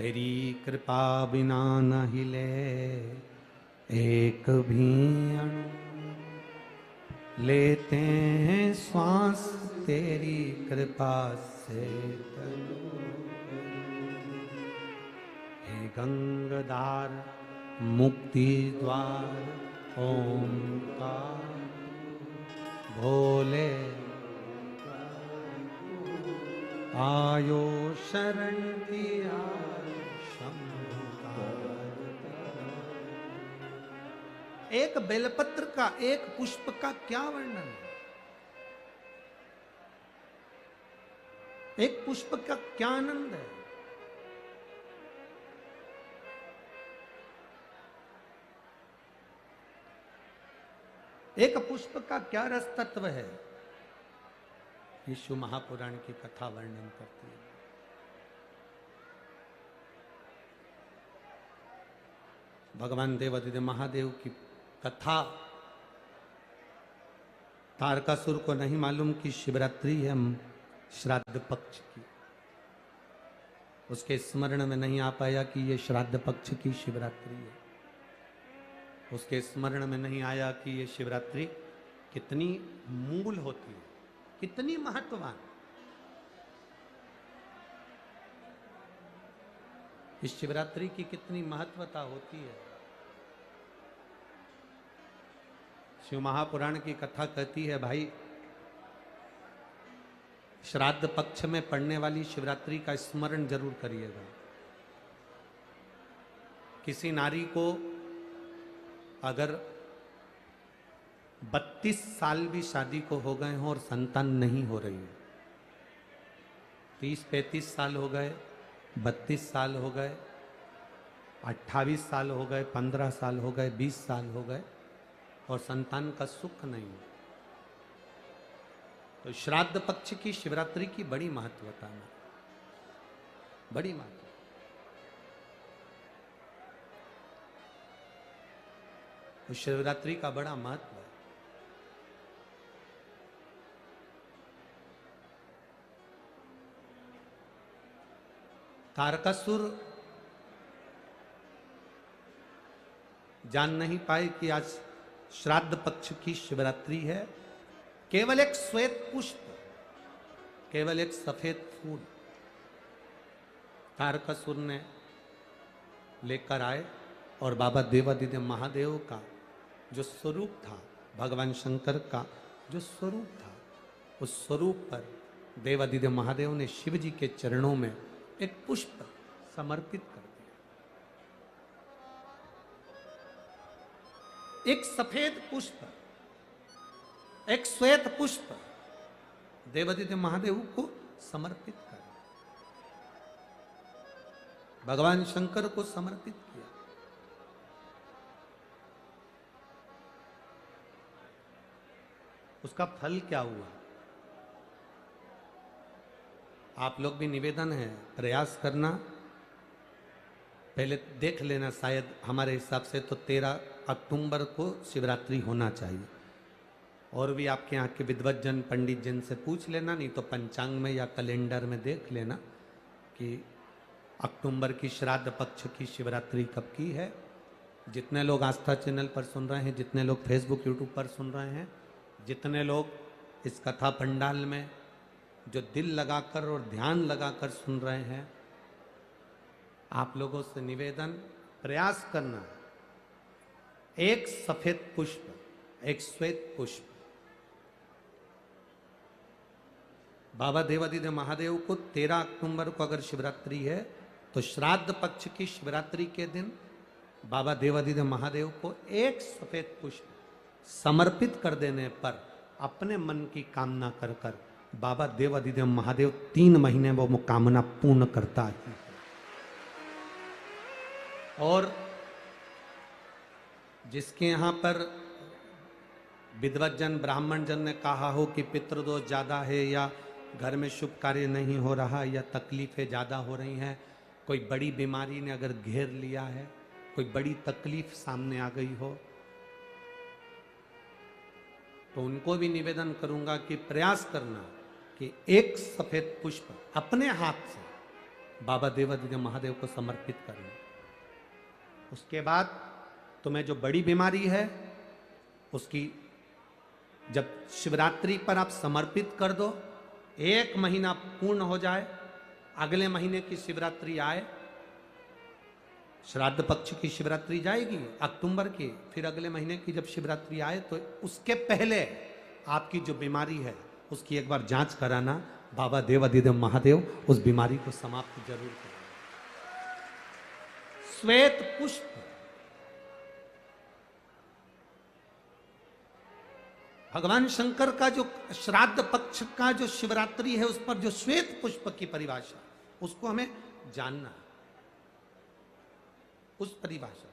तेरी कृपा बिना न हिले एक भी अणु, लेते हैं श्वास तेरी कृपा से तनु। हे गंगाधार मुक्ति द्वार ओंकार, भोले आयो शरण दिया शंभुकार। एक बेलपत्र का, एक पुष्प का क्या वर्णन है? एक पुष्प का क्या आनंद है? एक पुष्प का क्या रस तत्व है? विष्णु महापुराण की कथा वर्णन करती है। भगवान देवादिदेव महादेव की कथा तारकासुर को नहीं मालूम कि शिवरात्रि है श्राद्ध पक्ष की। उसके स्मरण में नहीं आ पाया कि ये श्राद्ध पक्ष की शिवरात्रि है। उसके स्मरण में नहीं आया कि ये शिवरात्रि कितनी मूल होती है, कितनी महत्ववान। इस शिवरात्रि की कितनी महत्वता होती है। शिव महापुराण की कथा कहती है, भाई श्राद्ध पक्ष में पड़ने वाली शिवरात्रि का स्मरण जरूर करिएगा। किसी नारी को अगर 32 साल भी शादी को हो गए हों और संतान नहीं हो रही है, 30-35 साल हो गए, 32 साल हो गए, 28 साल हो गए, 15 साल हो गए, 20 साल हो गए और संतान का सुख नहीं, तो श्राद्ध पक्ष की शिवरात्रि की बड़ी महत्वता है, बड़ी महत्व। तो शिवरात्रि का बड़ा महत्व है। तारकासुर जान नहीं पाए कि आज श्राद्ध पक्ष की शिवरात्रि है। केवल एक श्वेत पुष्प, केवल एक सफेद फूल तारकासुर ने लेकर आए और बाबा देवादिदेव महादेव का जो स्वरूप था, भगवान शंकर का जो स्वरूप था, उस स्वरूप पर देवादिदेव महादेव ने शिव जी के चरणों में एक पुष्प समर्पित कर दिया। एक सफेद पुष्प, एक श्वेत पुष्प देवादिदेव महादेव को समर्पित कर, भगवान शंकर को समर्पित किया। उसका फल क्या हुआ? आप लोग भी निवेदन है, प्रयास करना, पहले देख लेना। शायद हमारे हिसाब से तो 13 अक्टूबर को शिवरात्रि होना चाहिए। और भी आपके यहाँ के विद्वज्जन पंडित जन से पूछ लेना, नहीं तो पंचांग में या कैलेंडर में देख लेना कि अक्टूबर की श्राद्ध पक्ष की शिवरात्रि कब की है। जितने लोग आस्था चैनल पर सुन रहे हैं, जितने लोग फेसबुक यूट्यूब पर सुन रहे हैं, जितने लोग इस कथा पंडाल में जो दिल लगाकर और ध्यान लगाकर सुन रहे हैं, आप लोगों से निवेदन, प्रयास करना, एक सफेद पुष्प, एक श्वेत पुष्प बाबा देवादिदेव महादेव को 13 अक्टूबर को अगर शिवरात्रि है तो श्राद्ध पक्ष की शिवरात्रि के दिन बाबा देवादिदेव महादेव को एक सफेद पुष्प समर्पित कर देने पर अपने मन की कामना कर कर बाबा देवादिदेव महादेव 3 महीने वो कामना पूर्ण करता है। और जिसके यहाँ पर विद्वज्जन ब्राह्मण जन ने कहा हो कि पितृदोष ज्यादा है, या घर में शुभ कार्य नहीं हो रहा, या तकलीफें ज्यादा हो रही हैं, कोई बड़ी बीमारी ने अगर घेर लिया है, कोई बड़ी तकलीफ सामने आ गई हो, तो उनको भी निवेदन करूंगा कि प्रयास करना कि एक सफेद पुष्प अपने हाथ से बाबा देवादिदेव महादेव को समर्पित करना। उसके बाद तुम्हें जो बड़ी बीमारी है उसकी जब शिवरात्रि पर आप समर्पित कर दो, 1 महीना पूर्ण हो जाए, अगले महीने की शिवरात्रि आए, श्राद्ध पक्ष की शिवरात्रि जाएगी अक्टूबर की, फिर अगले महीने की जब शिवरात्रि आए तो उसके पहले आपकी जो बीमारी है उसकी एक बार जांच कराना। बाबा देवादिदेव महादेव उस बीमारी को समाप्त जरूर करें। श्वेत पुष्प, भगवान शंकर का जो श्राद्ध पक्ष का जो शिवरात्रि है उस पर जो श्वेत पुष्प की परिभाषा, उसको हमें जानना, उस परिभाषा